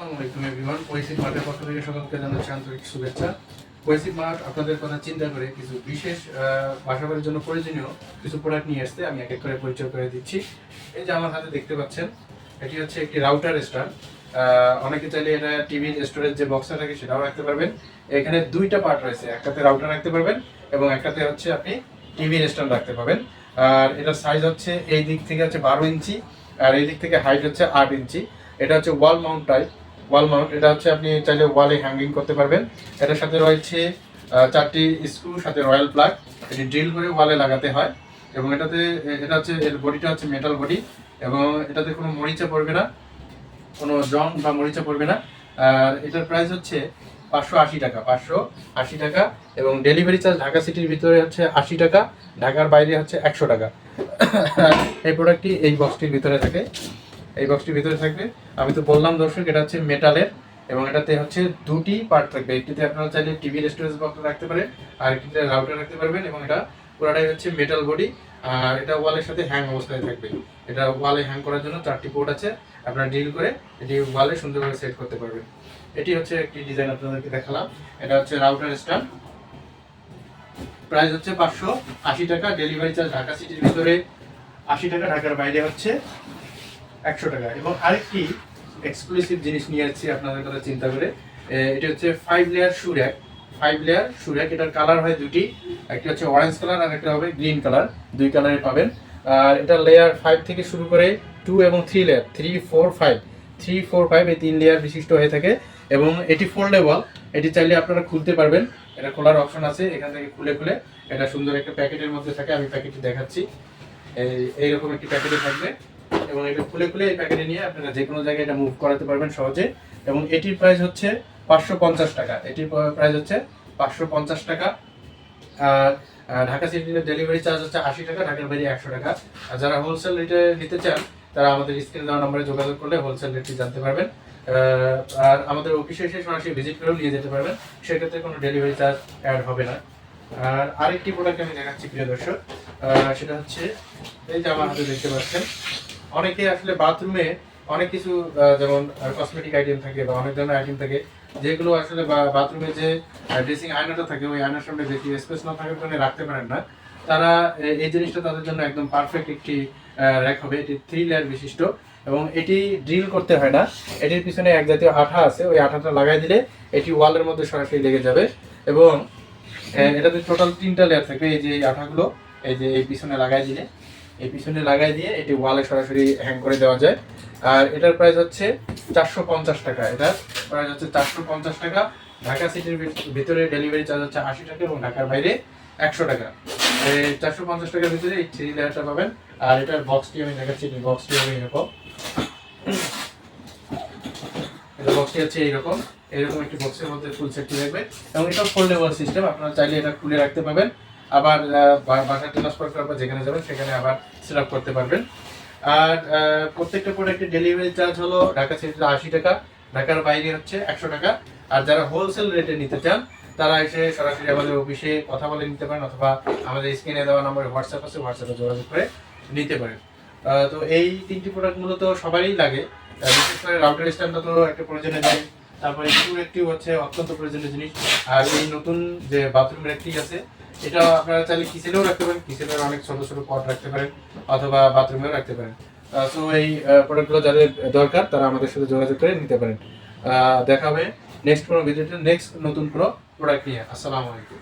আসসালামু এভরিওয়ান, কোয়েসিক মার্টের পক্ষ থেকে সকলকে জানাচ্ছি আন্তরিক শুভেচ্ছা। কোয়েসিক মার্ট আপনাদের কথা চিন্তা করে কিছু বিশেষ বাসাবাড়ির জন্য প্রয়োজনীয় কিছু প্রোডাক্ট নিয়ে আসতে আমি এক এক করে পরিচয় করে দিচ্ছি। এই যে আমার হাতে দেখতে পাচ্ছেন, এটি হচ্ছে একটি রাউটার স্ট্যান্ড। অনেকে চাইলে এটা টিভির স্টোরেজ যে বক্সটা থাকে সেটাও রাখতে পারবেন। এখানে দুইটা পার্ট রয়েছে, একটাতে রাউটার রাখতে পারবেন এবং একটাতে হচ্ছে আপনি টিভির স্ট্যান্ড রাখতে পারবেন। আর এটার সাইজ হচ্ছে এই দিক থেকে হচ্ছে 12 ইঞ্চি আর এই দিক থেকে হাইট হচ্ছে 8 ইঞ্চি। এটা হচ্ছে wall mount type, wall mount. এটা হচ্ছে আপনি চাইলে ওয়ালে হ্যাঙ্গিং করতে পারবেন। এটার সাথে রয়েছে 4টি স্ক্রু, সাথে রয়্যাল প্লাগ। এটি ড্রিল করে ওয়ালে লাগাতে হয় এবং এটা হচ্ছে এর বডিটা হচ্ছে মেটাল বডি এবং এটাতে কোনো মরিচা পড়বে না, কোনো জং বা মরিচা পড়বে না। আর এটার প্রাইস হচ্ছে 580 টাকা, 580 টাকা এবং ডেলিভারি চার্জ ঢাকা সিটির ভিতরে হচ্ছে 80 টাকা, ঢাকার বাইরে হচ্ছে 100 টাকা। এই প্রোডাক্টটি এই বক্সটির ভিতরে থাকে, এই বক্সটির ভিতরে থাকবে। আমি তো বললাম দর্শক, এটা হচ্ছে মেটালের এবং এটাতে হচ্ছে দুটি পার্ট থাকবে। একটিতে আপনারা চাইলে টিভির স্টোরেজ বক্স রাখতে পারেন আর একটিতে রাউটার রাখতে পারবেন এবং এটা পুরোটাই হচ্ছে মেটাল বডি। আর এটা ওয়ালের সাথে হ্যাং অবস্থায় থাকবে। এটা ওয়ালে হ্যাং করার জন্য 4টি পোর্ট আছে, আপনারা ড্রিল করে এটি ওয়ালে সুন্দরভাবে সেট করতে পারবেন। এটি হচ্ছে একটি ডিজাইন আপনাদেরকে দেখালাম। এটা হচ্ছে রাউটার স্ট্যান্ড, প্রাইস হচ্ছে 580 টাকা, ডেলিভারি চার্জ ঢাকা সিটির ভিতরে 80 টাকা, ঢাকার বাইরে হচ্ছে 100 টাকা। এবং আরেকটি এক্সক্লুসিভ জিনিস নিয়ে আসছি আপনাদের কথা চিন্তা করে। এটা হচ্ছে 5 লেয়ার শু র‍্যাক, 5 লেয়ার শু র‍্যাক। এটার কালার হয় দুটি, একটা হচ্ছে অরেঞ্জ কালার আর একটা হবে গ্রিন কালার, দুই কালারে পাবেন। আর এটা লেয়ার 5 থেকে শুরু করে 2 এবং 3 লেয়ার, 3, 4, 5, 3, 4, 5 এই 3 লেয়ার বিশিষ্ট হয়ে থাকে এবং এটি ফোল্ডেবল। এটি চাইলে আপনারা খুলতে পারবেন, এটা খোলার অপশন আছে, এখান থেকে খুলে খুলে এটা সুন্দর একটা প্যাকেটের মধ্যে থাকে। আমি প্যাকেটটি দেখাচ্ছি, এইরকম একটি প্যাকেটে থাকবে এবং এটা খুলে খুলে এই প্যাকেটে নিয়ে আপনারা যে কোনো জায়গায় এটা মুভ করাতে পারবেন সহজে। এবং এটির প্রাইস হচ্ছে 550 টাকা, এটির প্রাইস হচ্ছে 550 টাকা। আর ঢাকা সিটির ডেলিভারি চার্জ হচ্ছে 80 টাকা, ঢাকার বাইরে 100 টাকা। আর যারা হোলসেল রেটে নিতে চান তারা আমাদের স্ক্রিনে দেওয়া নম্বরে যোগাযোগ করলে হোলসেল রেটটি জানতে পারবেন। আর আমাদের অফিসে এসে সরাসরি ভিজিট করেও নিয়ে যেতে পারবেন, সেক্ষেত্রে কোনো ডেলিভারি চার্জ অ্যাড হবে না। আর আরেকটি প্রোডাক্ট আমি দেখাচ্ছি প্রিয় দর্শক, সেটা হচ্ছে এই যে আমার হাতে দেখতে পাচ্ছেন। অনেকে আসলে বাথরুমে অনেক কিছু যেমন কসমেটিক আইটেম থাকে বা অনেক ধরনের আইটেম থাকে যেগুলো আসলে বাথরুমে যে ড্রেসিং আয়নাটা থাকে ওই আয়নার সামনে বেশি স্পেস না থাকার কারণে রাখতে পারেন না, তারা এই জিনিসটা তাদের জন্য একদম পারফেক্ট একটি র্যাক হবে। এটি 3 লেয়ার বিশিষ্ট এবং এটি ড্রিল করতে হয় না। এটির পিছনে এক জাতীয় আঠা আছে, ওই আঠাটা লাগাই দিলে এটি ওয়ালের মধ্যে সরাসরি লেগে যাবে এবং এটাতে টোটাল 3টা লেয়ার থাকবে। এই যে এই আঠাগুলো এই যে এই পিছনে লাগাই দিলে, এই পিছনে লাগাই দিয়ে এটি ওয়ালে সরাসরি হ্যাং করে দেওয়া যায়। আর এটার প্রাইস হচ্ছে 450 টাকা, এটার প্রাইস হচ্ছে 450 টাকা। ঢাকা সিটির ভিতরে ডেলিভারি চার্জ হচ্ছে 80 টাকা এবং ঢাকার বাইরে 100 টাকা। এই 450 টাকার ভিতরে এই 3 লেয়ারটা পাবেন। আর এটার বক্সটি আমি দেখাচ্ছি, বক্সটি হবে এরকম, এটা বক্সটি হচ্ছে এইরকম, এরকম একটি বক্সের মধ্যে ফুল সেটটি থাকবে এবং এটা ফোল্ডেবল সিস্টেম। আপনারা চাইলে এটা খুলে রাখতে পারবেন, আবার বাসা ট্রান্সফার করার পর যেখানে যাবেন সেখানে আবার সেট আপ করতে পারবেন। আর প্রত্যেকটা প্রোডাক্টের ডেলিভারি চার্জ হলো ঢাকা সিটিতে 80 টাকা, ঢাকার বাইরে হচ্ছে 100 টাকা। আর যারা হোলসেল রেটে নিতে চান তারা এসে সরাসরি আমাদের অফিসে কথা বলে নিতে পারেন অথবা আমাদের স্ক্রিনে দেওয়া নম্বরে হোয়াটসঅ্যাপ আছে, হোয়াটসঅ্যাপে যোগাযোগ করে নিতে পারেন। তো এই 3টি প্রোডাক্ট মূলত সবারই লাগে, বিশেষ করে রাউটার স্ট্যান্ডটা তো একটা প্রয়োজনীয় জিনিস, তারপরে স্ক্রু একটি হচ্ছে অত্যন্ত প্রয়োজনীয় জিনিস। আর এই নতুন যে বাথরুম র্যাকটি আছে এটা আপনারা চাইলে কিচেনেও রাখতে পারেন, কিচেনের অনেক ছোট ছোট পট রাখতে পারেন অথবা বাথরুমেও রাখতে পারেন। সো এই প্রোডাক্টগুলো যাদের দরকার তারা আমাদের সাথে যোগাযোগ করে নিতে পারেন। দেখা হবে নেক্সট কোনো ভিডিওতে, নেক্সট নতুন কোনো প্রোডাক্ট নিয়ে। আসসালামু আলাইকুম।